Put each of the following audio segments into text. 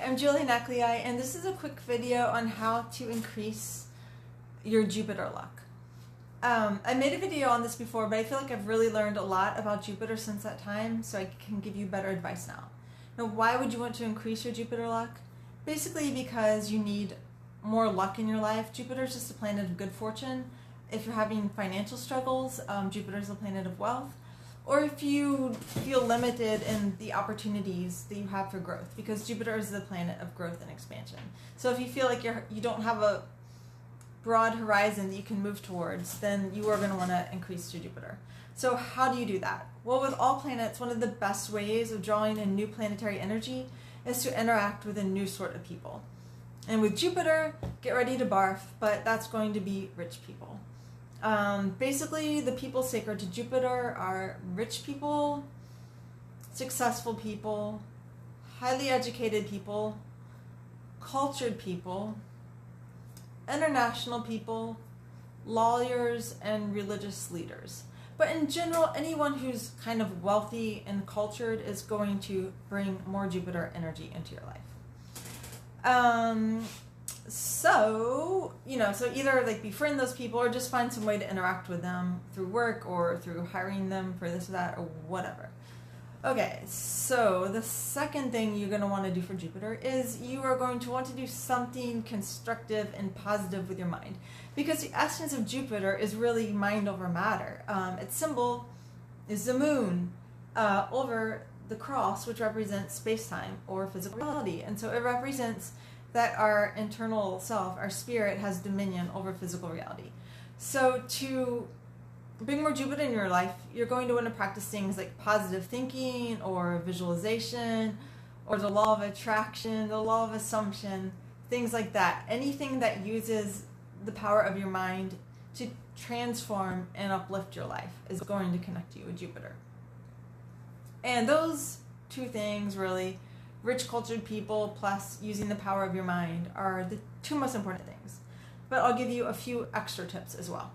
I'm Julie Neckley, and this is a quick video on how to increase your Jupiter luck. I made a video on this before, but I feel like I've really learned a lot about Jupiter since that time, so I can give you better advice now. Now, why would you want to increase your Jupiter luck? Basically because you need more luck in your life. Jupiter is just a planet of good fortune. If you're having financial struggles, Jupiter is a planet of wealth. Or if you feel limited in the opportunities that you have for growth, because Jupiter is the planet of growth and expansion. So if you feel like you don't have a broad horizon that you can move towards, then you are going to want to increase your Jupiter. So how do you do that? Well, with all planets, one of the best ways of drawing in new planetary energy is to interact with a new sort of people. And with Jupiter, get ready to barf, but that's going to be rich people. Basically, the people sacred to Jupiter are rich people, successful people, highly educated people, cultured people, international people, lawyers, and religious leaders. But in general, anyone who's kind of wealthy and cultured is going to bring more Jupiter energy into your life. So either like befriend those people or just find some way to interact with them through work or through hiring them for this or that or whatever. Okay, so the second thing you're going to want to do for Jupiter is you are going to want to do something constructive and positive with your mind, because the essence of Jupiter is really mind over matter. Its symbol is the moon over the cross, which represents space-time or physical reality, and so it represents that our internal self, our spirit, has dominion over physical reality. So to bring more Jupiter in your life, you're going to want to practice things like positive thinking or visualization or the law of attraction, the law of assumption, things like that. Anything that uses the power of your mind to transform and uplift your life is going to connect you with Jupiter. And those two things really, rich cultured people plus using the power of your mind, are the two most important things. But I'll give you a few extra tips as well.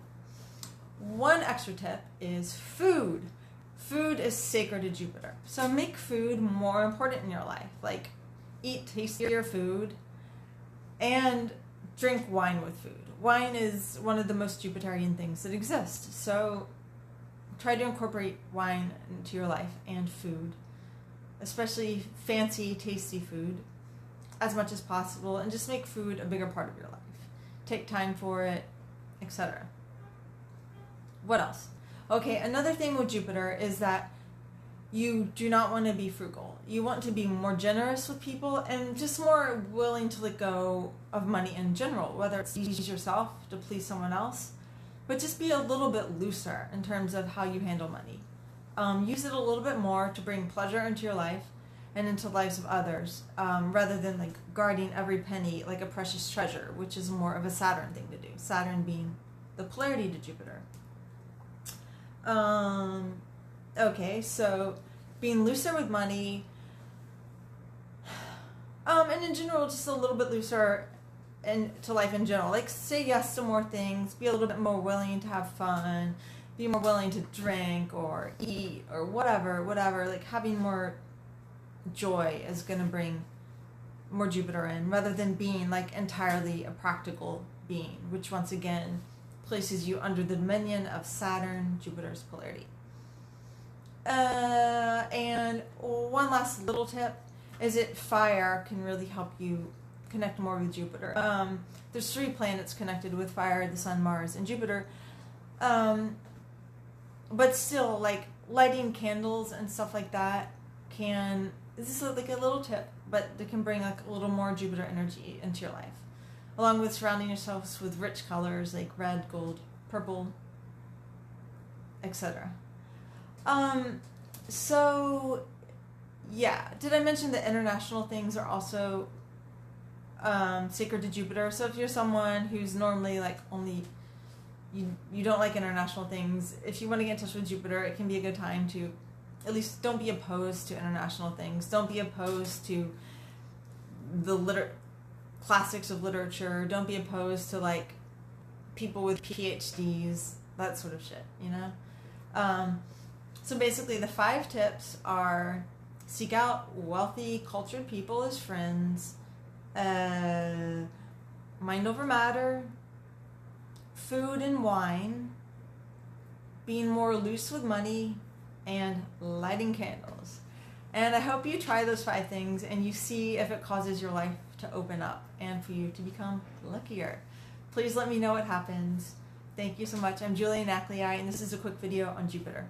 One extra tip is food. Food is sacred to Jupiter. So make food more important in your life. Like eat tastier food and drink wine with food. Wine is one of the most Jupiterian things that exist. So try to incorporate wine into your life and food, especially fancy, tasty food, as much as possible, and just make food a bigger part of your life. Take time for it, etc. What else? Okay, another thing with Jupiter is that you do not want to be frugal. You want to be more generous with people and just more willing to let go of money in general, whether it's to please yourself, to please someone else, but just be a little bit looser in terms of how you handle money. Use it a little bit more to bring pleasure into your life and into the lives of others, rather than like guarding every penny like a precious treasure, which is more of a Saturn thing to do. Saturn being the polarity to Jupiter. Okay, so being looser with money, and in general, just a little bit looser to life in general. Like say yes to more things, be a little bit more willing to have fun, be more willing to drink or eat or whatever, like having more joy is going to bring more Jupiter in, rather than being like entirely a practical being, which once again places you under the dominion of Saturn, Jupiter's polarity. And one last little tip is that fire can really help you connect more with Jupiter. There's 3 planets connected with fire: the Sun, Mars, and Jupiter. But still, like lighting candles and stuff like that this is like a little tip, but it can bring like a little more Jupiter energy into your life, along with surrounding yourselves with rich colors like red, gold, purple, etc. So yeah, did I mention that international things are also sacred to Jupiter? So if you're someone who's normally like you don't like international things, if you want to get in touch with Jupiter, it can be a good time to at least don't be opposed to international things. Don't be opposed to the classics of literature. Don't be opposed to like people with PhDs, that sort of shit, you know? So basically the 5 tips are: seek out wealthy, cultured people as friends, mind over matter, food and wine, being more loose with money, and lighting candles. And I hope you try those 5 things and you see if it causes your life to open up and for you to become luckier. Please let me know what happens. Thank you so much. I'm Julia Naclei, and this is a quick video on Jupiter.